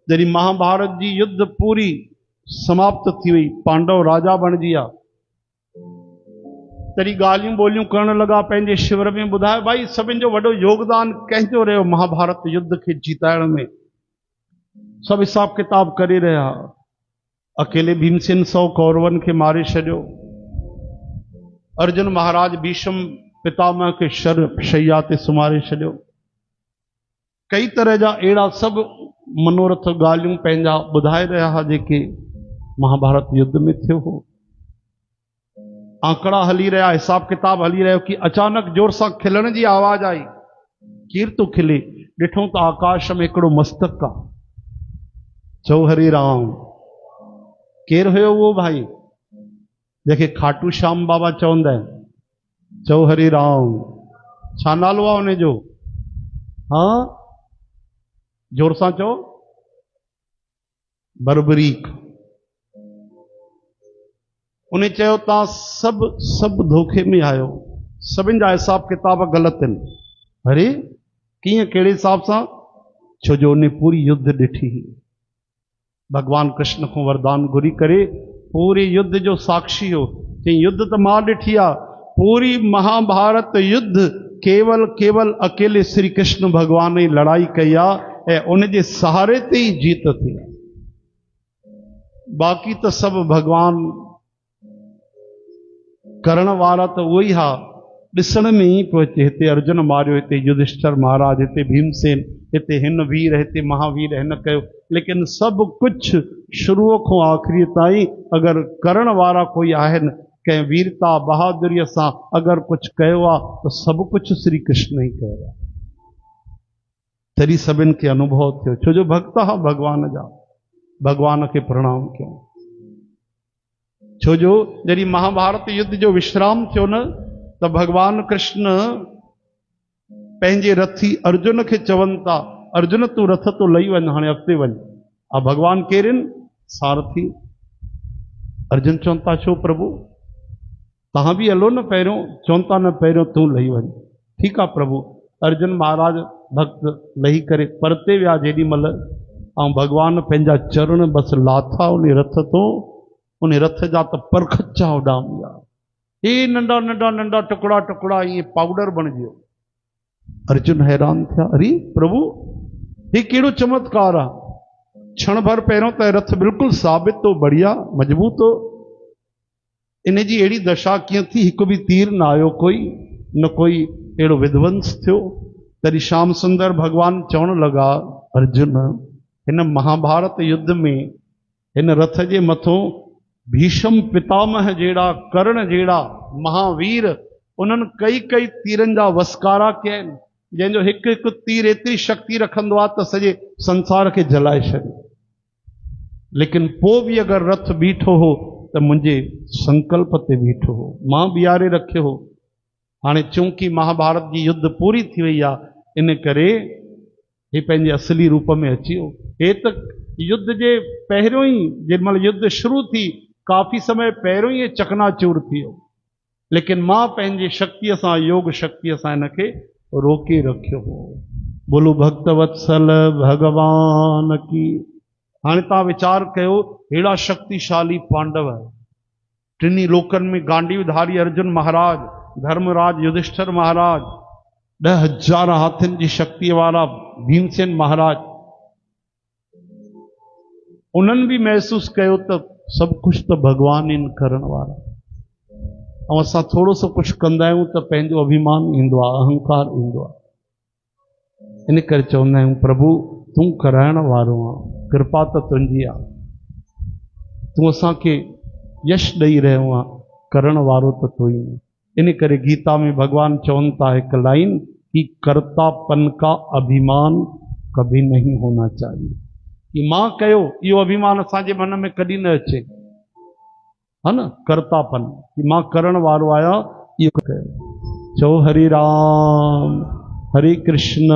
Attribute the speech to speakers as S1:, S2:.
S1: जॾहिं महाभारत जी युद्ध पूरी समाप्त थी वई, पांडव राजा बणिजी विया, तॾहिं ॻाल्हियूं ॿोलियूं करण लॻा, पंहिंजे शिविर में ॿुधायो भाई सभिनि जो वॾो योगदान कंहिंजो रहियो महाभारत युद्ध खे जीताइण में। सभु हिसाब किताब करे रहिया। अकेले भीमसेन 100 कौरवनि खे मारे छॾियो। अर्जुन महाराज भीष्म पितामह खे शैया ते सुम्हारे छॾियो। कई तरह जा अहिड़ा सभु मनोरथ ॻाल्हियूं पंहिंजा ॿुधाए रहिया हुआ जेके महाभारत युद्ध में थियो हो। आंकड़ा हली रहा, हिसाब किताब हली रहियो कि अचानक जोर सां खिलण जी आवाज आई। केर तो खिले? ॾिठो त आकाश में हिकिड़ो मस्तक आहे। चओ हरे राम। केर हुयो उहो भाई जंहिंखे खाटू श्याम बाबा चवंदा आहिनि? चओ हरे राम। छा नालो आहे उन जो? हाँ, जोर सां चओ। बर्बरीक। उन चयो तव्हां सभु धोखे में आहियो, सभिनि जा हिसाब किताब ग़लति आहिनि। अरे कीअं, कहिड़े हिसाब सां? छो जो उन पूरी युद्ध ॾिठी। भगवान कृष्ण को वरदान घुरी करे पूरे युद्ध जो साक्षी हो। चई युद्ध तो मां ॾिठी आहे, पूरी महाभारत युद्ध केवल अकेले श्री कृष्ण भगवान ही लड़ाई कई आहे ऐं उन जे सहारे ते ही जीत थी। बाक़ी तो सब भगवान करण वारा तो उही हा, ॾिसण में ही पियो अचे। हिते अर्जुन मारियो, हिते युधिष्ठिर महाराज, हिते भीमसेन, हिते हिन वीर, हिते महावीर हिन कयो। लेकिन सब कुछ शुरू को आखिरी ताईं अगर करण वारा कोई आहिनि, कंहिं वीरता बहादुरीअ सां अगर कुछ कयो आहे तो सब कुछ श्री कृष्ण ही कयो आहे। तॾहिं सभिनि खे अनुभव थियो, छो जो भक्त हा भगवान जा। भगवान के प्रणाम कयो। छो जो जॾहिं महाभारत युद्ध जो विश्राम थियो न, तो भगवान कृष्ण पंहिंजे रथी अर्जुन के चवनि था, अर्जुन तू रथ तो लही वञ, हाणे अॻिते वञ। आ भगवान केरनि? सारथी। अर्जुन चवनि था छो प्रभु, तव्हां भी हलो न पहिरियों। चवनि था न, पहिरियों तू लही वञ। ठीकु आहे प्रभु। अर्जुन महाराज भक्त लही करे परते विया जेॾी महिल, ऐं भगवान पंहिंजा चरण बस लाथा उन रथ तो, उन रथ जा त परखचा उॾाम विया। ये नंढा नंढा नंढा टुकड़ा टुकड़ा ये पाउडर बन गयो। अर्जुन हैरान थिया, अरे प्रभु ये केड़ो चमत्कार आ। क्षण भर पहिरों त रथ बिल्कुल साबित तो, बढ़िया मजबूत हो। इन जी अहिड़ी दशा कीअं थी? हिकु भी तीर न आयो, कोई न कोई अहिड़ो विध्वंस थियो। तॾहिं श्याम सुंदर भगवान चवण लगा, अर्जुन हिन महाभारत युद्ध में हिन रथ जे मथों भीष्म पितामह जेड़ा, कर्ण जेड़ा महावीर, उन्हनि कई तीरनि जा वसकारा कया आहिनि, जंहिंजो हिकु हिकु तीर एतिरी शक्ति रखंदो आहे त सॼे संसार खे जलाए छॾे। लेकिन पोइ बि अगरि रथ बीठो हो त मुंहिंजे संकल्प ते बीठो हो, मां बीहारे रखियो हो। हाणे चूंकि महाभारत जी युद्ध पूरी थी वई आहे, इन करे हे पंहिंजे असली रूप में अची वियो। हे त युद्ध जे पहिरियों ही, जेमहिल युद्ध शुरू थी, काफ़ी समय पहिरियों ही चकनाचूर थी वियो। लेकिन मां पंहिंजे शक्तिअ सां, योग शक्तिअ सां इनखे रोके रखियो हो। बोलो भक्तवत्सल भगवान की। हाणे तव्हां वीचार कयो, अहिड़ा शक्तिशाली पांडव, टिनी लोकनि में गांडीवधारी अर्जुन महाराज, धर्मराज युधिष्ठिर महाराज, 10,000 हाथियुनि जी शक्ति वारा भीमसेन महाराज, उन्हनि भी महसूस कयो त सब कुछ तो भगवान इन करण वारा। ऐं असां थोड़ो सो कुछ कंदा आहियूं त पंहिंजो अभिमान ईंदो आहे, अहंकार ईंदो आहे। इन करे चवंदा आहियूं प्रभु तूं कराइण वारो आहे, कृपा त तुंहिंजी आहे। तूं असांखे यश ॾेई रहियो आहे, करण वारो त तूं ही। इन करे गीता में भगवान चवनि था हिकु लाइन कि कर्तापन का अभिमान कभी नहीं होना चाहिए। कि मां कयो, इहो अभिमान असांजे मन में कॾहिं न अचे, है न। कर्तापन कि मां करण वारो आया, इहो कयो। चओ हरे राम हरे कृष्ण